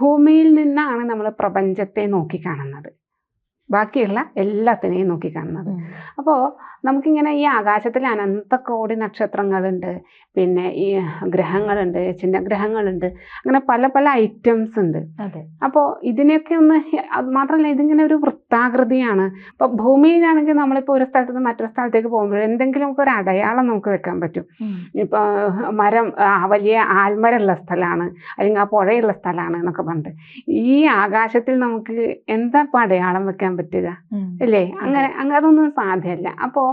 ഭൂമിയിൽ നിന്നാണ് നമ്മൾ പ്രപഞ്ചത്തെ നോക്കിക്കാണുന്നത്, ബാക്കിയുള്ള എല്ലാത്തിനെയും നോക്കിക്കാണുന്നത്. അപ്പോൾ നമുക്കിങ്ങനെ ഈ ആകാശത്തിൽ അനന്തകോടി നക്ഷത്രങ്ങളുണ്ട്, പിന്നെ ഈ ഗ്രഹങ്ങളുണ്ട്, ചിഹ്നഗ്രഹങ്ങളുണ്ട്, അങ്ങനെ പല പല ഐറ്റംസ് ഉണ്ട്. അപ്പോൾ ഇതിനെയൊക്കെ ഒന്ന്, അത് മാത്രമല്ല ഇതിങ്ങനെ ഒരു വൃത്താകൃതിയാണ്. ഇപ്പോൾ ഭൂമിയിലാണെങ്കിൽ നമ്മളിപ്പോൾ ഒരു സ്ഥലത്ത് നിന്ന് മറ്റൊരു സ്ഥലത്തേക്ക് പോകുമ്പോൾ എന്തെങ്കിലുമൊക്കെ ഒരു അടയാളം നമുക്ക് വെക്കാൻ പറ്റും. ഇപ്പോൾ മരം, വലിയ ആൽമരമുള്ള സ്ഥലമാണ്, അല്ലെങ്കിൽ ആ പുഴയുള്ള സ്ഥലമാണ് എന്നൊക്കെ പറഞ്ഞിട്ട്. ഈ ആകാശത്തിൽ നമുക്ക് എന്താ ഇപ്പോൾ അടയാളം വെക്കാൻ പറ്റുക, അല്ലേ? അങ്ങനെ അതൊന്നും സാധ്യമല്ല. അപ്പോൾ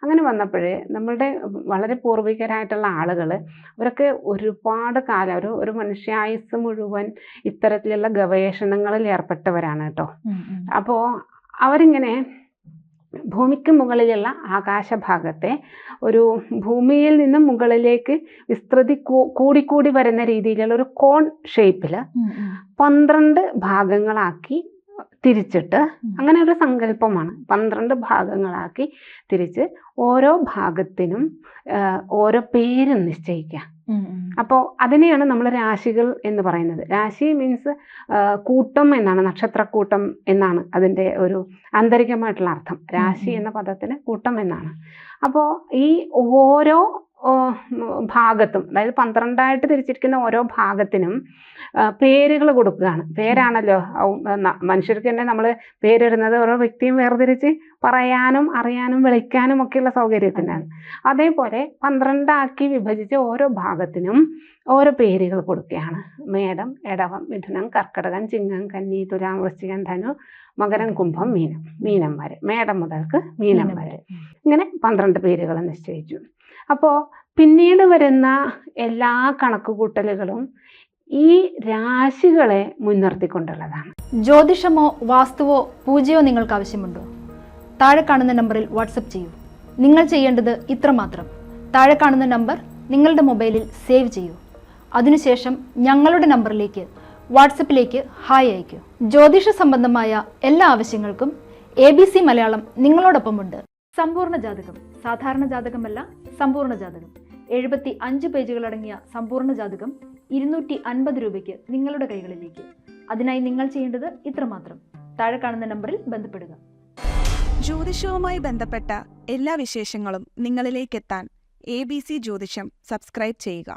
അങ്ങനെ വന്നപ്പോഴേ നമ്മളുടെ വളരെ പൂർവികരായിട്ടുള്ള ആളുകൾ, അവരൊക്കെ ഒരുപാട് കാലം, ഒരു മനുഷ്യായുസ് മുഴുവൻ ഇത്തരത്തിലുള്ള ഗവേഷണങ്ങളിൽ ഏർപ്പെട്ടവരാണ് കേട്ടോ. അപ്പോൾ അവരിങ്ങനെ ഭൂമിക്ക് മുകളിലുള്ള ആകാശഭാഗത്തെ ഒരു ഭൂമിയിൽ നിന്നും മുകളിലേക്ക് വിസ്തൃതി കൂടിക്കൂടി വരുന്ന രീതിയിലുള്ള ഒരു കോൺ ഷേപ്പിൽ 12 ഭാഗങ്ങളാക്കി തിരിച്ചിട്ട്, അങ്ങനെ ഒരു സങ്കല്പമാണ്, 12 ഭാഗങ്ങളാക്കി തിരിച്ച് ഓരോ ഭാഗത്തിനും ഓരോ പേരും നിശ്ചയിക്കുക. അപ്പോൾ അതിനെയാണ് നമ്മൾ രാശികൾ എന്ന് പറയുന്നത്. രാശി മീൻസ് കൂട്ടം എന്നാണ്, നക്ഷത്രക്കൂട്ടം എന്നാണ് അതിൻ്റെ ഒരു ആന്തരികമായിട്ടുള്ള അർത്ഥം. രാശി എന്ന പദത്തിന് കൂട്ടം എന്നാണ്. അപ്പോൾ ഈ ഓരോ ഭാഗത്തും, അതായത് 12ആയിട്ട് തിരിച്ചിരിക്കുന്ന ഓരോ ഭാഗത്തിനും പേരുകൾ കൊടുക്കുകയാണ്. പേരാണല്ലോ മനുഷ്യർക്ക് തന്നെ നമ്മൾ പേരിടുന്നത് ഓരോ വ്യക്തിയും വേർതിരിച്ച് പറയാനും അറിയാനും വിളിക്കാനും ഒക്കെയുള്ള സൗകര്യത്തിനാണ്. അതേപോലെ 12 ആക്കി വിഭജിച്ച് ഓരോ ഭാഗത്തിനും ഓരോ പേരുകൾ കൊടുക്കുകയാണ്. മേടം, ഇടവം, മിഥുനം, കർക്കിടകം, ചിങ്ങം, കന്നി, തുലാം, വൃശ്ചികം, ധനു, മകരം, കുംഭം, മീനം വരെ, മേടം മുതൽക്ക് മീനം വരെ, ഇങ്ങനെ 12 പേരുകൾ നിശ്ചയിച്ചു. അപ്പോൾ പിന്നീട് വരുന്ന എല്ലാ കണക്കുകൂട്ടലുകളും ഈ രാശികളെ മുൻനിർത്തിക്കൊണ്ടുള്ളതാണ്. ജ്യോതിഷമോ വാസ്തുവോ പൂജയോ നിങ്ങൾക്ക് ആവശ്യമുണ്ടോ? താഴെ കാണുന്ന നമ്പറിൽ വാട്സപ്പ് ചെയ്യൂ. നിങ്ങൾ ചെയ്യേണ്ടത് ഇത്രമാത്രം: താഴെ കാണുന്ന നമ്പർ നിങ്ങളുടെ മൊബൈലിൽ സേവ് ചെയ്യൂ. അതിനുശേഷം ഞങ്ങളുടെ നമ്പറിലേക്ക് വാട്സപ്പിലേക്ക് ഹായ് അയക്കൂ. ജ്യോതിഷ സംബന്ധമായ എല്ലാ ആവശ്യങ്ങൾക്കും ABC മലയാളം നിങ്ങളോടൊപ്പമുണ്ട്. സമ്പൂർണ്ണ ജാതകം, സാധാരണ ജാതകമല്ല, സമ്പൂർണ്ണ ജാതകം. 75 പേജുകളടങ്ങിയ സമ്പൂർണ്ണ ജാതകം 250 രൂപയ്ക്ക് നിങ്ങളുടെ കൈകളിലേക്ക്. അതിനായി നിങ്ങൾ ചെയ്യേണ്ടത് ഇത്രമാത്രം: താഴെ കാണുന്ന നമ്പറിൽ ബന്ധപ്പെടുക. ജ്യോതിഷവുമായി ബന്ധപ്പെട്ട എല്ലാ വിശേഷങ്ങളും നിങ്ങളിലേക്കെത്താൻ ABC ജ്യോതിഷം സബ്സ്ക്രൈബ് ചെയ്യുക.